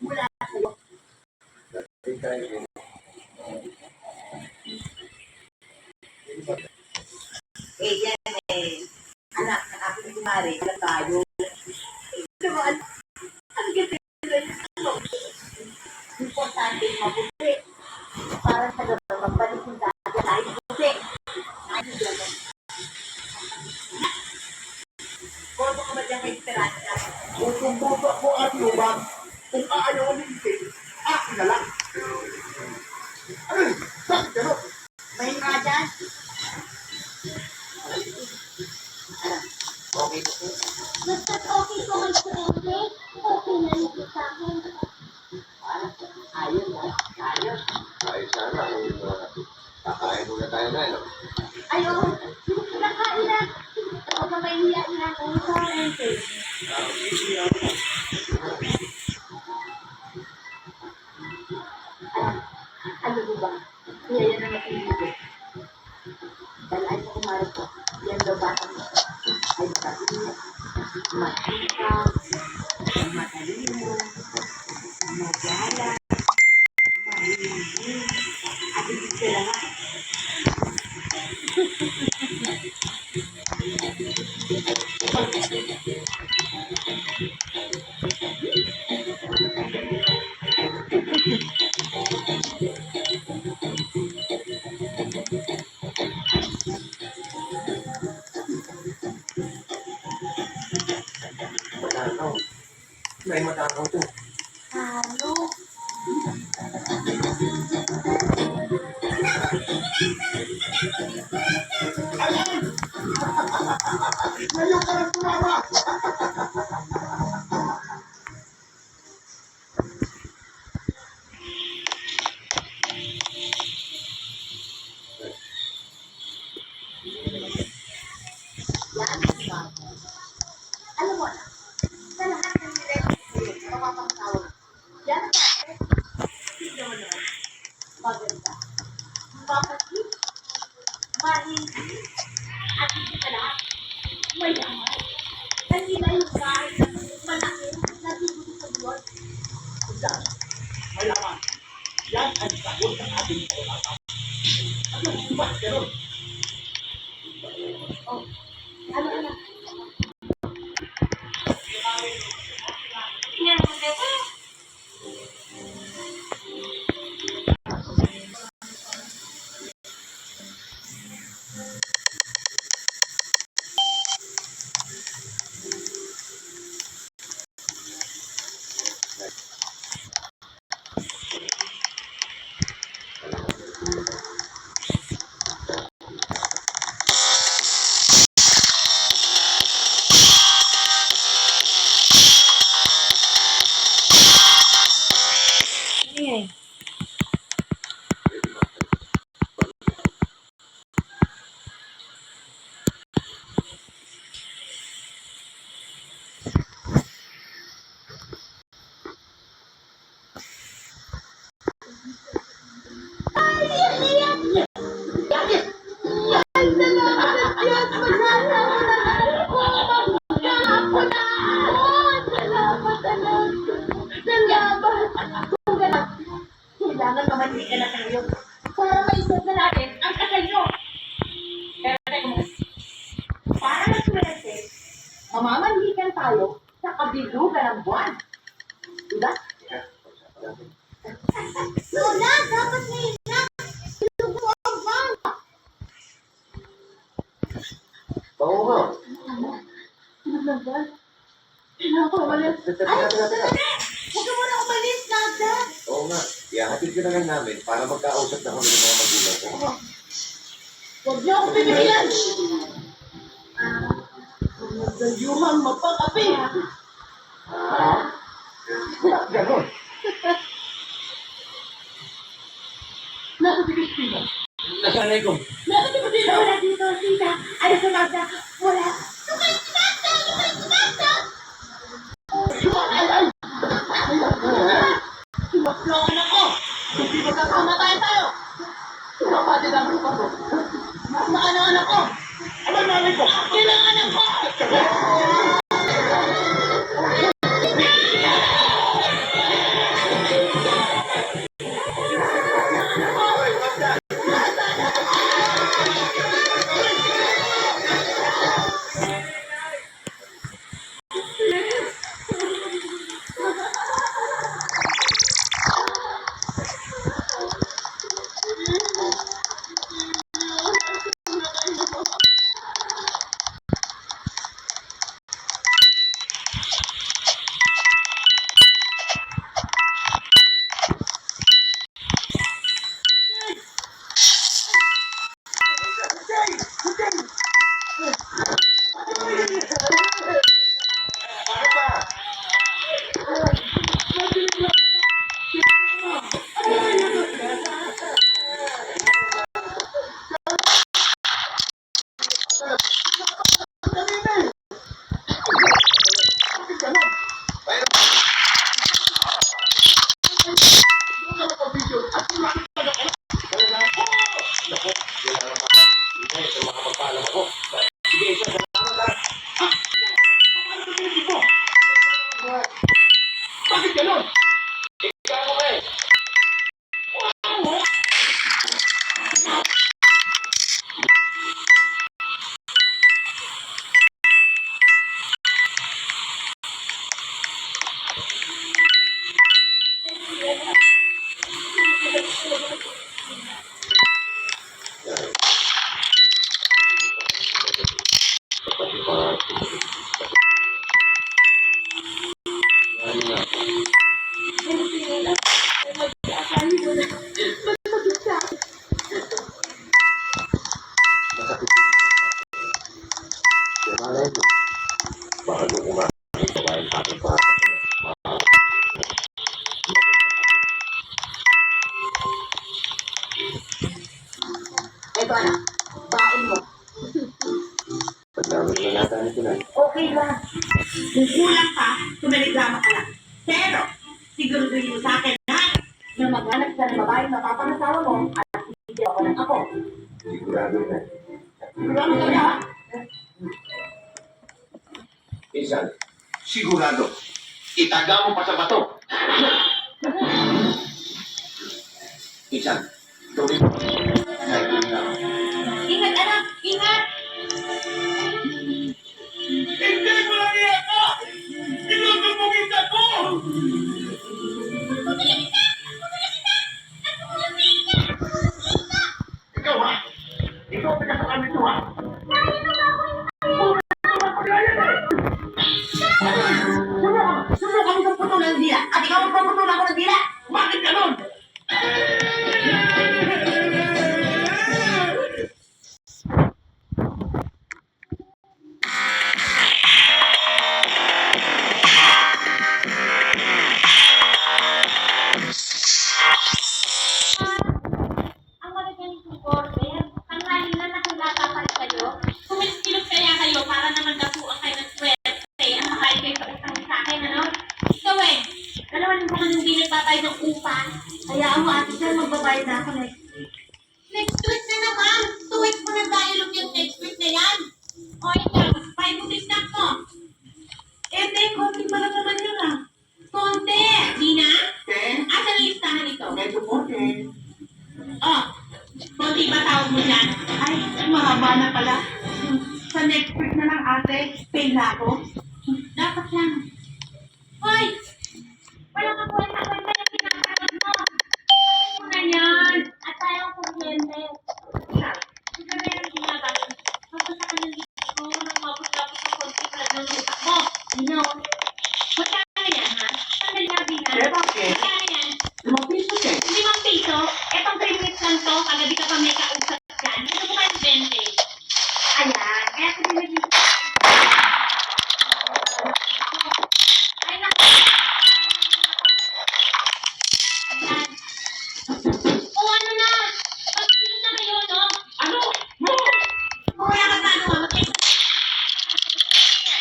mula sa'yo. Eh, yan eh. Anak, ako ni Kumari, alam tayo. Naman, ang ganda nyo. Importante mabuti. Para sa gano'n, magbalik yung dati tayo mabuti. Ay, gano'n. Boto ka ba dyan kay Esperanza? Boto ako at lubang. Kung aayaw ni Ite, akin na lang. Ano? Bakit gano'n? May nga dyan? Okay po. Basta't okay ko man sa Ente, okay na ito sa akin. Ayos na. Ayos. Ay, sana kung kakain muna tayo na, no? Ayaw, kinakain na. Ako na may hiya na ako sa Ente. Ano mo ba? Kaya yan ang napili. Dahil ay sa Kumari ko, yan daw bata mo. Ay matabihin, matikap, matalino, magyala, mahilig, at hindi sila nga. Matakaw. May matakaw to. Halo. Ngayon ka lang tumawa! Yan ang bago. Alam mo na, sa lahat ng relationship, mapapangtawag. Yan ang bakit. Hindi mo naman. Maganda. Mapatid. Mahindi. At hindi ka lahat. Mayaman. Hindi na yung kahit malaki na sigutin sa Diyos. Yan, mayaman. Yan ang sagot ng ating pagkakataon. Ano ba? Gano'n? Oh, ano? Tingnan mo dito. Kailangan mamandi ka na kayo para maisip na natin ang kasal nyo. Pero teka mo, para magsuwerte, mamamandikan tayo sa kabilugan ng buwan. Diba? Lola, dapat ngayon na. Ilugo ang bang. Oo nga. Ano na ba? Kailangan ko umalis. Ay, sandali. Huwag ka muna umalis, Nada. Oo nga. Iyahatid ka na lang namin para magkausap na kami ng mga magulang ko. Huwag niyo akong pinigilan. Nagdayuhang mapakapi. Gano'n. Nasa si Christina. Nasanay ko. Nasa si Christina. Wala dito, Tita. Ano sa Nada? Wala. Lumay si Nada! Lumay si Nada! Ay! Sumaklongan ako. Hindi magkakamatay tayo. Kapatid ang ko. Nasaan ang anak ko? Ano nanay ko? Kailangan anak ko. Bakit ganon? Ikaw mo eh. Eto anak, baon mo. Okay lang. Kung kulang pa, tumaligrama ka lang. Pero, siguraduhin mo sa akin, ha? Na maghanap ka ng babae mapapangasawa mo at hindi ako ng ako. Sigurado na. Sigurado ka na, ha? Minsan, sigurado. Itaga mo pa sa bato. Minsan, tuloy mo. Ingat anak, ingat! Hindi mo lang iyak ka! Tinutupugin ako! Ikaw ha? Ikaw ang taga-sakal nito ha? Subukan mo putol ng dila at ikaw ang puputol ako ng dila. Bakit ganon? Ang magagaling kong order, tanghali na nakilata pa rin kayo. Kumilos kaya kayo para naman dapuan kayo ng swerte at makain kayo sa utang sa akin, ano? Ikaw eh, dalawa rin naman hindi nagbabayad ng upa. Hayaan mo ate sir, magbabayad na ako next. Next week na naman! 2 weeks mo na dialogue yung next week na yan. O ikaw, 5 rupees na ko. Eh, te, konti pa lang naman yun ah. Konti! Di na? Ten? Asan ang listahan ito? Medyo po, ten. Oh, konti ba tawag mo dyan? Ay, mahaba na pala. Sa next week na lang ate, pay na ako. Dapat lang. Hoy! Wala ka kwenta-kwenta yung pinapanood mo. Sabi mo na yan. At tayo ang kuryente. Ito na yung ginagawa. Mapasa ka ng dito. Nagmapos-lapos ng konti para ng utak mo. You know? Magkano yan, ha? Sandali na, Bina. Eh, bakit? Magkano yan? 5 piso, ten. 5 piso? Etong 3 minutes lang to. Kagabi ka pa may kausap dyan. Ito mo kayo 20. Ayan. Kaya ko din ay, naku. Ayan. O ano na? Pag-sino na kayo, no? Ano? Mo! Kaya ka paano nga,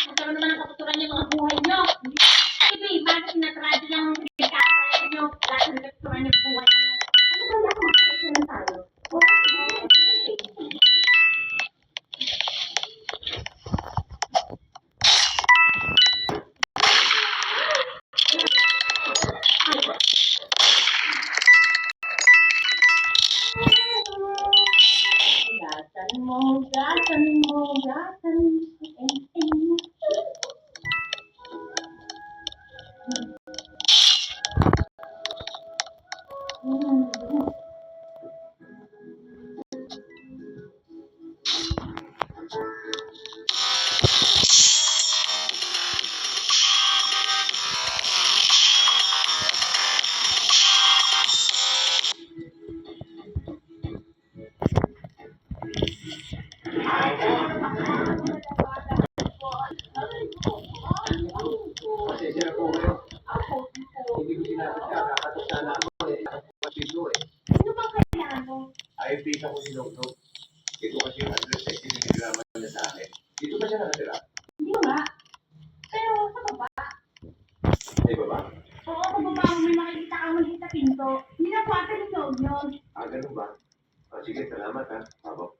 magkaroon naman ng katuturan yung mga buhay nyo. Sige, bakit sinatrado ng pinagkakapayan nyo? Lahat ng katuturan yung buhay nyo. Ano ba yung makakasunan tayo? Gatan mo, gatan mo, gatan mo. Pasensya na po kayo. Hindi ko sinabi ka, kakatok sana ako eh. Piso eh. Ano bang kailangan mo? Ay, pisa ko si Dokdok. Ito kasi yung address na sininigraman niya sa akin. Dito ba siya nakatira? Hindi nga. Pero sa baba. Ay, baba? Oo, sa baba mo may makikita kang maliit na pinto. Hindi na kwarto ng loob yun. Ah, ganun ba? Ah, sige, salamat ha. Pabo.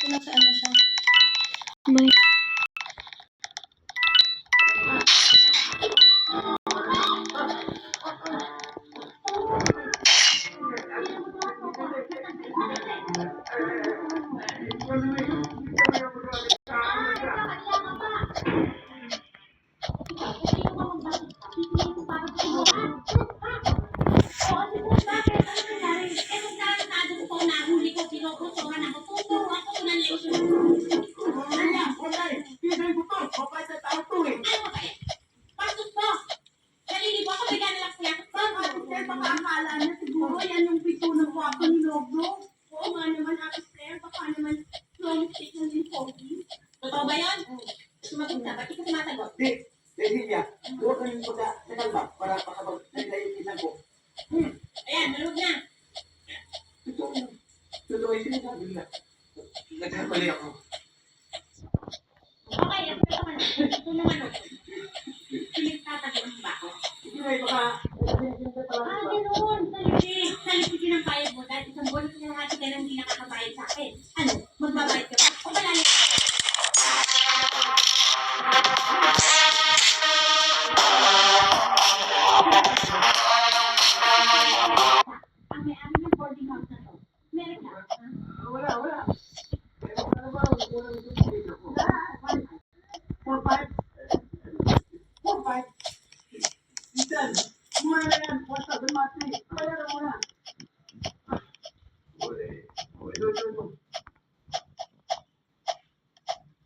nasa ano siya. May... Wala eh. Pinay ko to. Mapait na tao to eh. Baka akala niya siguro yan yung pito ng wapo ni Logno. Oo nga naman, Ate Claire. Baka naman long stick ng Pogi. Totoo ba yun? Sumagot ka, ba't ikaw sumasagot? Di, Cecilia, huwag kayong nakalma para makapag-salita yung pinang ko. Ayan, nalog na. Totoo yung sinasabi nila. Nagkamali ako. Okay, ito naman ako. Pinagtatagal ba ako? Hindi na, baka... Ganoon. Salipik. Salipik yun ang bayad mo dahil isang buwan na natin ka nang hindi nakakabayad sa akin. Ano? Magbabayad ka ba? O wala na? Ang may-ari ng boarding house na to. Meron ka? Wala. Ano ba? Wala ito dito ko. 4-5. Ethan, mura na yan. 1,000 mati. Bayaran mo na. Ito.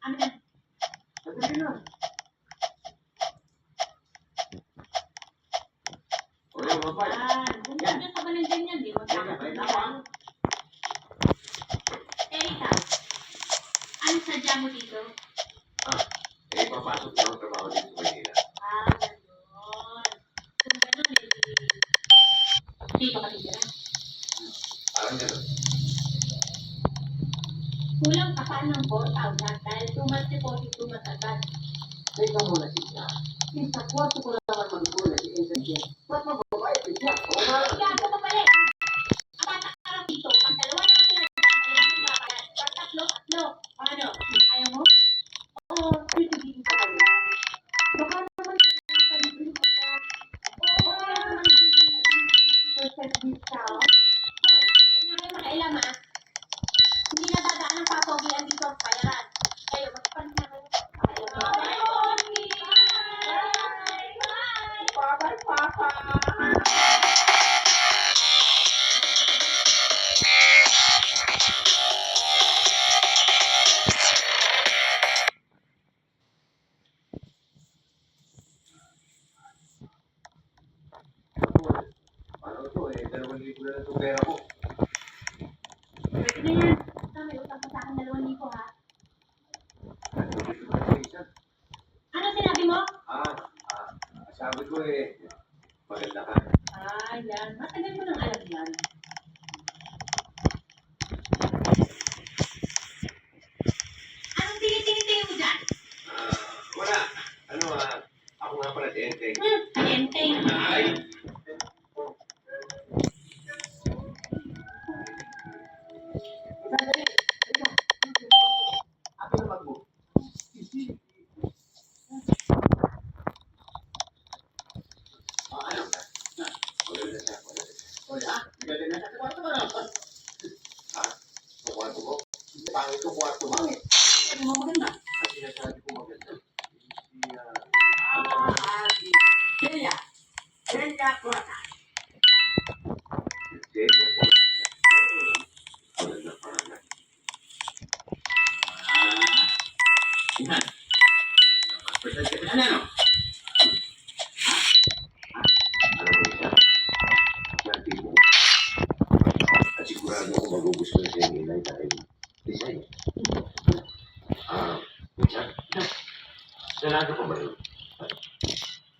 Ano na? Sabihin na. Wala, 1,500. Kung ganda ka ba ng ganyan, di ba? Ikaw, ano sadya mo dito? Papasok na ang trabaho dito sa Manila. Gano'n. Kung gano'n, dito ka titira. Parang gano'n. Kulang ka pa ng 4,000 dahil tumas-deposit tumas-agad. Teka muna siya. Sa kwarto ko lang naman magkulang si Enrique. Ba't mababait siya? Gago ka pala. Ang bata ka lang dito. Ang dalawa na sila dyan, dalawa ng babalat. Pag tatlo. Ano? Ayaw mo? Oo, titigil ka kami. Baka naman palibre ko siya. Oo, kaya naman 50% discount. Hoy, huwag na kayo makailam ha. Hindi na dadaan ng papogian dito ang bayaran. Kayo, magpalit na kayo. Bye! Bye-bye, Papa! Ano to eh, 2,000 na lang itong pera ko. Pwede na yan. Basta may utang pa sa akin 2,000 ha. Ano sinabi mo? Sabi ko eh, maganda ka. Yan. Matagal mo nang alam yan. Anong tinitingin mo dyan? Wala. Ano ako nga pala, Tente. Tenteng. Ay! Sandali. Ito. Ako na mag-book. Ano? Wala na siya. Wala. Galing na siya. Kwarto na. Kwarto ko? Pangit ko kwarto. Pangit. Ano mo maganda? Kasi nasabi ko maganda. Celia. Celia Cota. Celia Cota. Maganda parang. Ihan. Present ka na ano? Alam mo siya. Nanti mo. At sigurado ako magugustuhan siya yung inay dahil design. Minsan, dalado ko ba yun?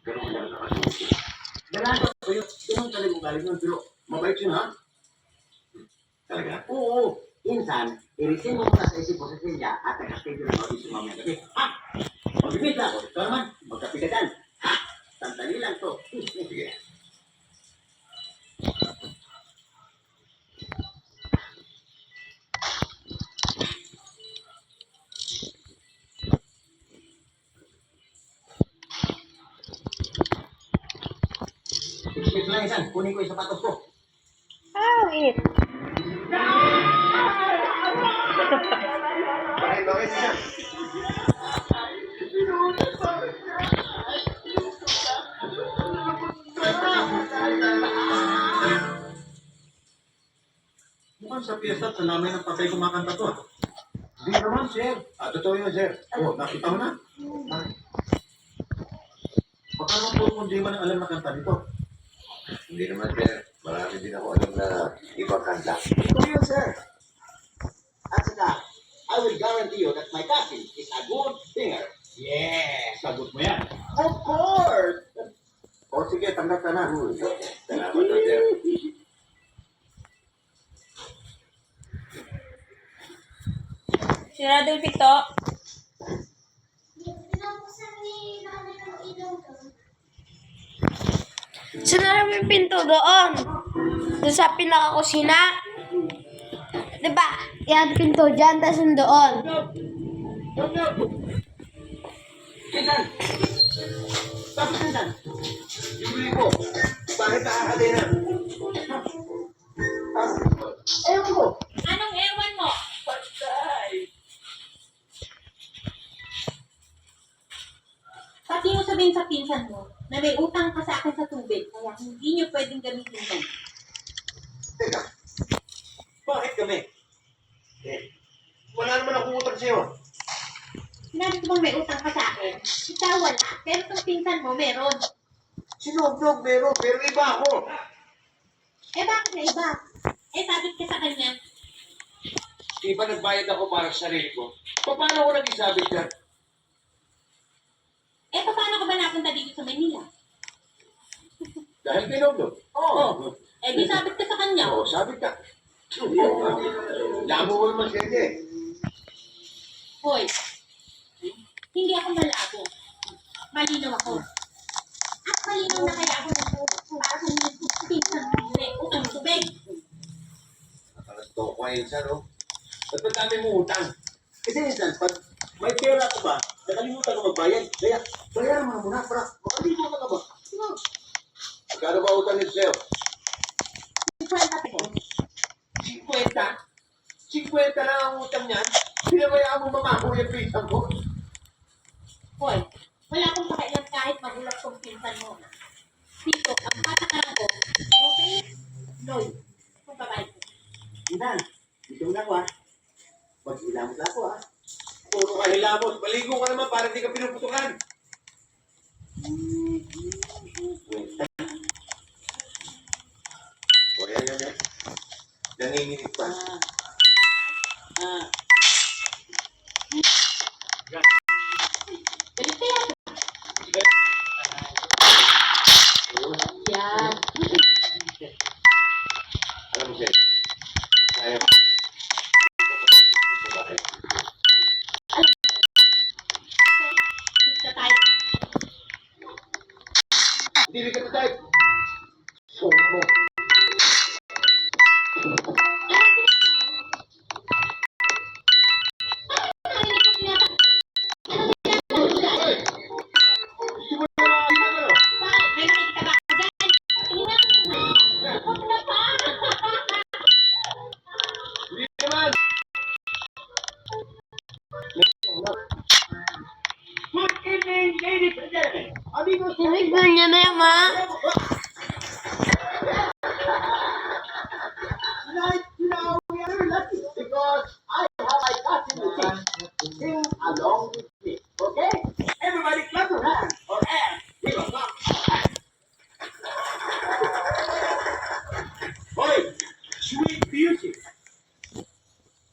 Ganun lang nakasulit. Dalado ko yun. Ganun talagang galing yun, pero mabait yun, ha? Talaga? Oo. Minsan, irisin mo muna sa isip mo sa Celia at nag-schedule ng audition mamaya gabi. Mag-meet na ako. Ito naman, magkapigadan. Sandali lang to. Sige. Insan, kunin ko yung sapatos ko. Ah, init. Bakit, Insan? Mukhang sa piyesta at sa namin ng patay kumakanta to. Di naman, sir. Totoo yun, sir. Oh, nakita mo na? Baka naman po kung di man alam na kanta nito. Hindi naman, sir. Marami din ako alam na ibang kanta. Ito yun, sir. At saka, I will guarantee you that my cousin is a good singer. Yes! Sagot mo yan. Of course! O sige, tanggap ka na. Salamat po, sir. Sirado yung pito. Sinara mo yung pinto doon. Doon sa pinakakusina. Diba? Yan pinto dyan, tapos yung doon. Insan! Tapos, Insan. Ibuli ko. Bakit nakakadena? Ewan ko! Anong ewan mo? Patay! Pati mo sabihin sa pinsan mo na may utang ka sa akin sa tubig, kaya hindi niyo pwedeng gamitin yan. Teka. Bakit kami? Wala naman akong utang sa'yo. Sinabi ko bang may utang ka sa akin? Ikaw wala, pero itong pinsan mo meron. Sinugnog meron, pero iba ako. Eh bakit na iba? Eh sabit ka sa kanya. Di ba nagbayad ako para sa sarili ko? Paano ako nag-isabit yan? Eh paano ka ba napunta dito sa Manila? Dahil pinugnog. Oo. Eh di sabit ka sa kanya. Oo, sabit ka. Labo mo naman siya eh. Hoy, hindi ako malabo. Malinaw ako. At malinaw na kaya ako para sa pinsan mo utang tubig. Nakalato ko ngayon siya, no? Ba't ba't dami mo utang? Kasi Insan, pag may pera ka ba, nakalimutan ka magbayad. Kaya, bayaran mo na muna para makalimutan ka ba? Magkano ba utang nito sa'yo? 50 pesos. 50? 50 lang ang utang niyan? Pinabayaan mo mamako yung pisang ko? Hoy, wala akong pakialam kahit magulat kong pinsan mo. Dito, ang patakaran ko, okay? Noy, kung babae ko. Insan, dito mo na ako ha. Mag-ilamot na ako ha. Puro ka hilamos. Maligo ka naman para di ka pinuputukan. O, yan. Nanginginig pa. Galit kaya? Yan. Alam mo siya. Kaya mo. Kita tayo. Hindi ka na tayo. Song mo. Gusto mo na ano? May nakikita ba ako dyan? Tingnan. Huwag na pa. Hindi naman. Good evening, ladies and gentlemen. Amigos, Sinignan niya na yan, ma. Tonight, we are very lucky because I have my cousin with me. Sing along with me. Okay? Everybody clap your hands or hands. Give a clap. hoy! Sweet music.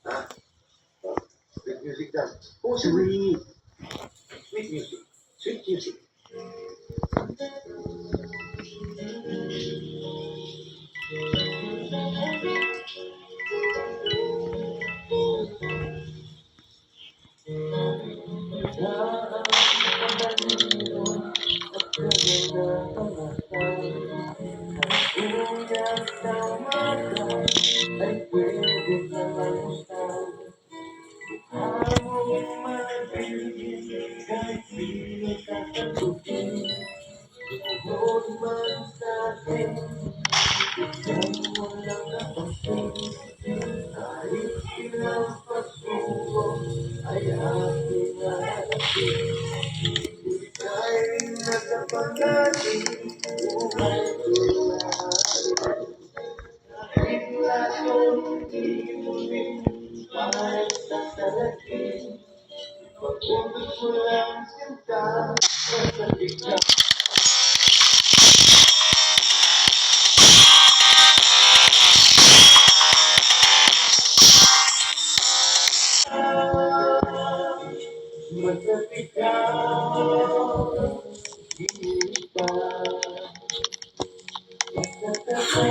Ha? Sweet music daw. Oh, sweet. Sweet music. Sweet music. Parang sa salakin, pag-ubig mo lang sinta, sa bigla. Masakit ka, hindi ka, masakit ka.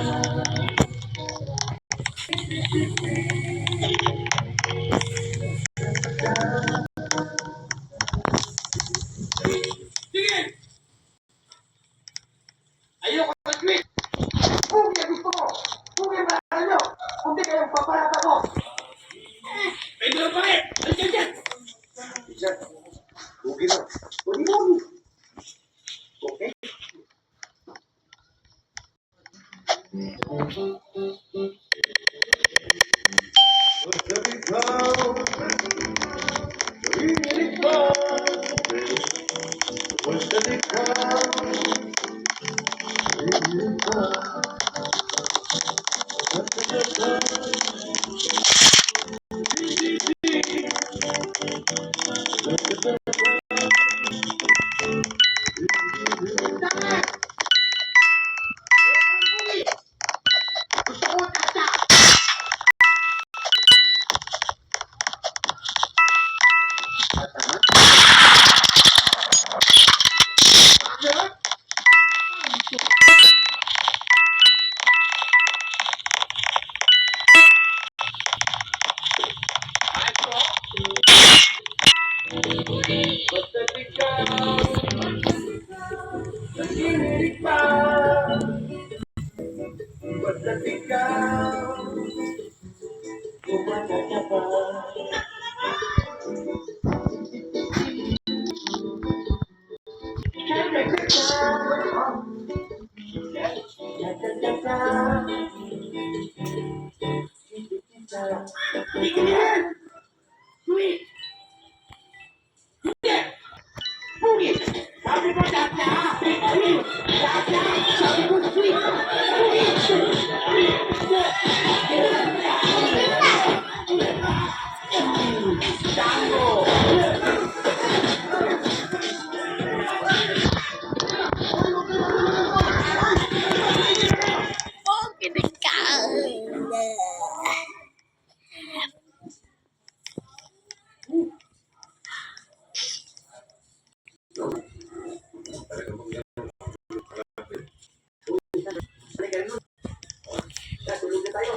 Ayoko na tweet! Kung yan gusto mo, kung yan maaari nyo, kung di kayong paparata ko. Pwede lang pa rin! Alikan dyan! Isa, hugi na. Hugi mo. Okay? Masakit ka, hindi ka, masakit ka, hindi ka, masakit ka. Masakit ka, hindi ka, masakit ka, masakit ka. Okay, ka. Tulog na tayo.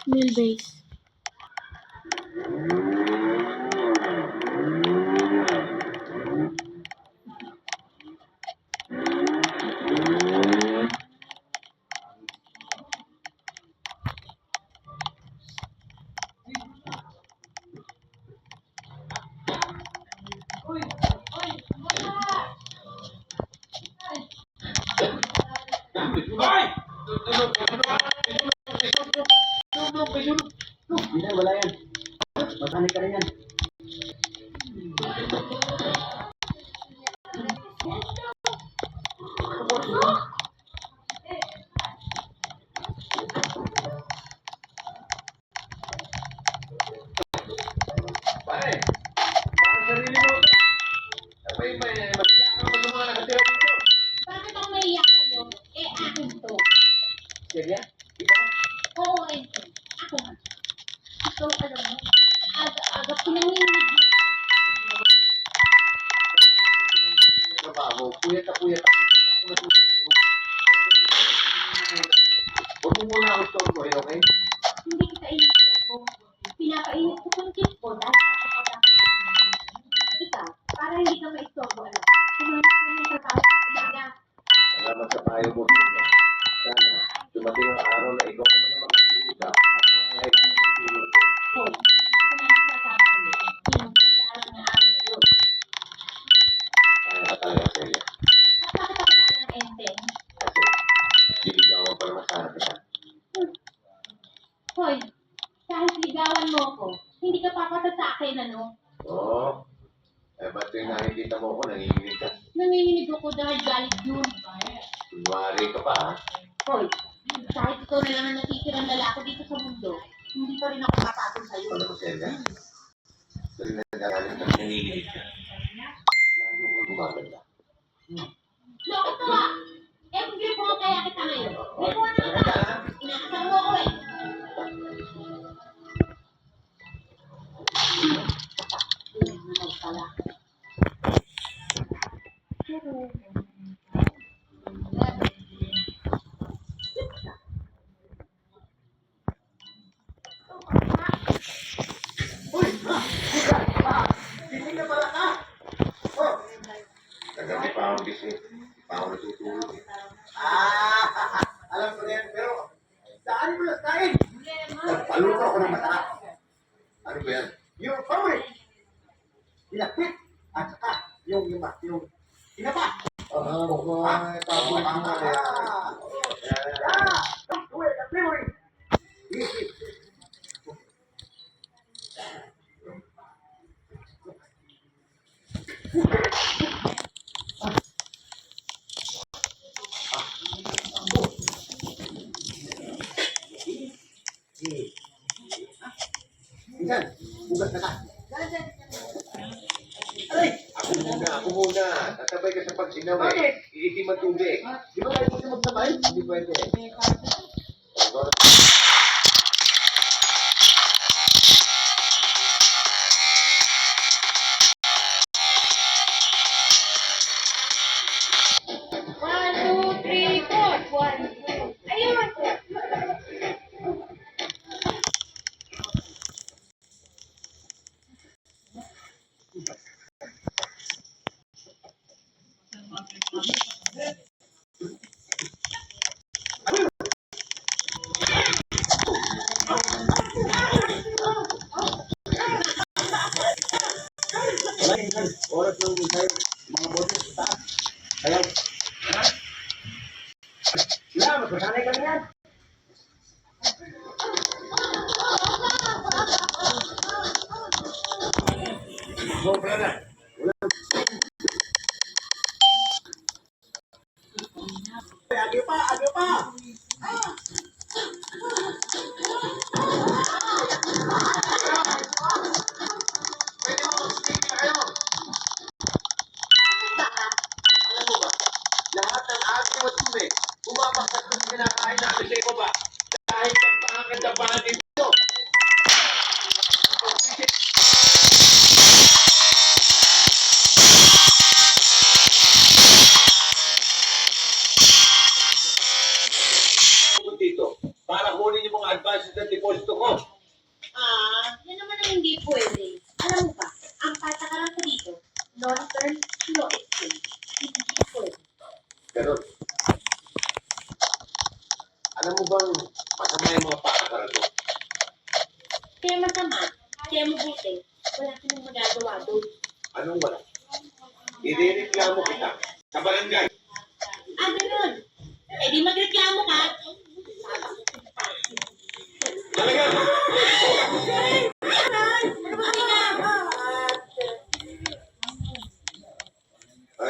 Wheelbase. Hindi, wala yan. Makanik ka rin yan. Pare, parang sarili mo. Sabay, matiyak ka naman sa mga nakatira dito. Bakit ako naiyak sa'yo? Eh, akin to. Kaya, ikaw? Oo, ito. Ako nga. Ikaw, alam mo, aga-aga pinanginginig mo ako. Trabaho, puyat ako. Hindi pa ako natutulog. Huwag mo muna ako storbohin, okay? Hindi kita inistorbo. Pinapainit ko kung tip ko dahil papapala. Ikaw, para hindi ka maistorbo, alam. Kumahanap ka ng trabaho sa umaga. Salamat sa payo mo. Sana, dumating ang araw na ikaw naman ang makikiusap. Hoy, kahit ligawan mo ako, hindi ka papasa sa akin, ano? Oo. Eh, ba't yung nakikita mo ko, nanginginig ka? Nanginginig ako dahil galit yun. Kunwari ka pa, ha? Hoy, kahit ikaw na lang ang natitirang lalaki dito sa mundo, hindi pa rin ako papasok sa'yo. Ano ko, Selga? Tuloy na nagagalit ka, nanginginig ka. Lalo kang gumaganda. Loko to ah! Eh, kung gripo kaya kita ngayon. Gripo na kita! Inakasal mo ako eh! Pala. Uy! Ha! Buka! Ha! Hindi na pala ka! Oh! Kagabi pa ako busy. Pa ako natutulog. Alam ko na yan, pero saan mo na kain? Nagpaluto ako ng masarap. Ano ba yan? Yung favorite. Pinakpit. At saka, yung pinapa. Ay, tapos na yan. Wait, the favorite. Minsan, bugas na ka. Aray! Ako muna. Tatabay ka sa pagsinaw eh. Bakit? Iitim ang tubig. Di ba tayo pwede magsabay? Hindi pwede. One, two, three, four. One, two. Ayun! Wala yan. Oras lang din tayo. Mga bote sa taas. Kaya, Wala, magkasanay ka na yan. sobra na. Agyo pa, agyo pa. Pwede mo mag-speak na kayo. Alam mo ba, lahat ng ating matuloy, bumabaksak sa kinakain natin sa ibaba. Dahil pagpangaganda dito. Dito, para kunin yung mga advances ng deposito ko. Yan naman ang hindi pwede. Alam mo ba, ang patakaran ko dito, long-term no exchange. Hindi pwede. Ganun. Alam mo bang masama yung mga patakaran ko? Kaya masama, kaya mabuti, wala ka nang magagawa doon. Anong wala? Irereklamo kita sa barangay. Ganun. Eh di magreklamo ka. Talaga?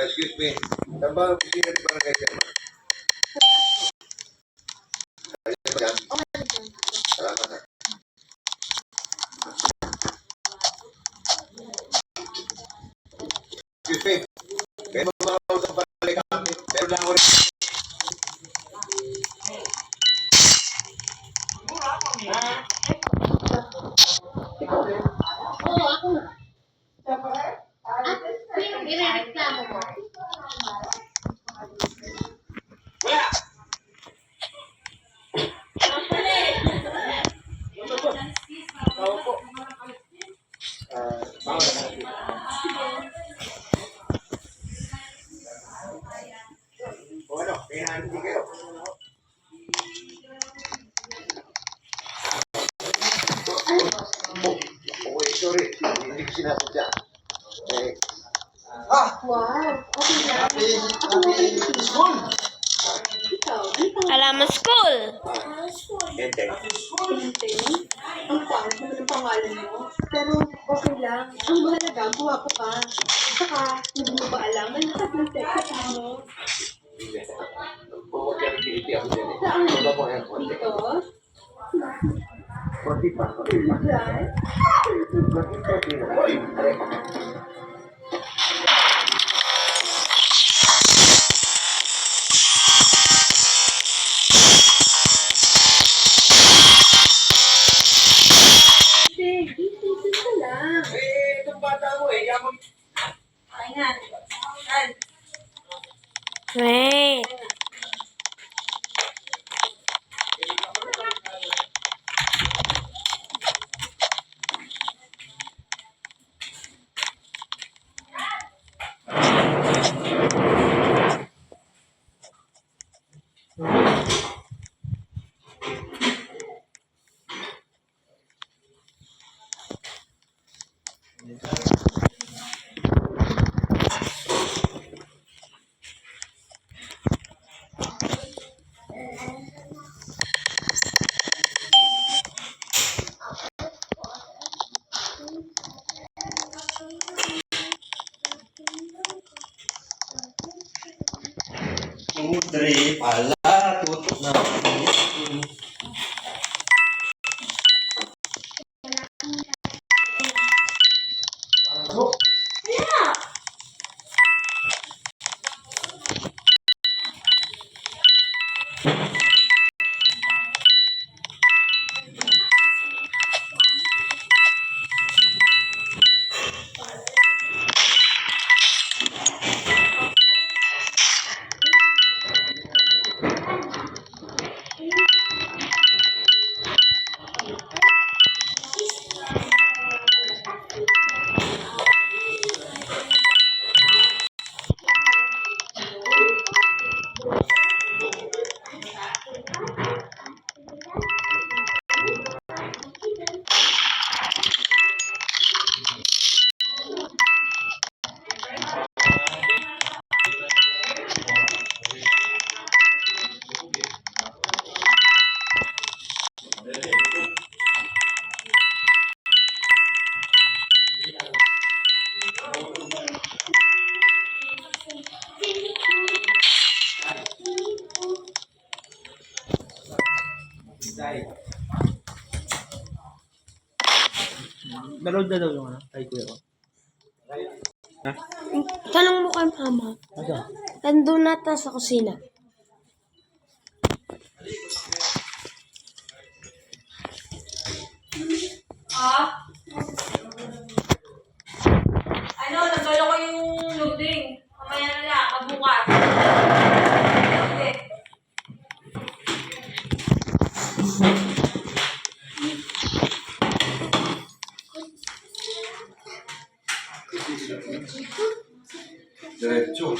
Excuse me. Saan ba ang opisina ni barangay chairman? Ayun ba yan? Salamat na. Excuse me. Kayo mga sa barangay kami. Meron lang ako rin. Oo, ako nga. At sinong irereklamo mo? Wala! Ang pala eh. Tao po. Bawal na natin. O ano, kaya hindi kayo. Okay, sorry. Hindi ko sinasadya. Eh, Wow, okay na. Happy school! Ikaw, ano pang Halaman school. ente. Hindi. lang. Ang mahalaga, buha ko pa. Saka, hindi mo ba alam, malakas ng sex mo? Huwag ka nagkikiti ako dyan eh. Saan? Baba mo yan, konti. Dito? Konti pa, konti pa. Diyan? Konti na. Hoy! Sige, ka lang. Eh, itong bata mo eh, yaman. Ay nga. Ay. Wait. Udre pala, tutok na. Naload na daw yung ano, kay kuya ko. Tanong mo kay mama. Asa? Nandun na ta sa kusina. Ano, nagdala ko yung loading. Mamaya na lang, kabukas. Hindi. Diretso.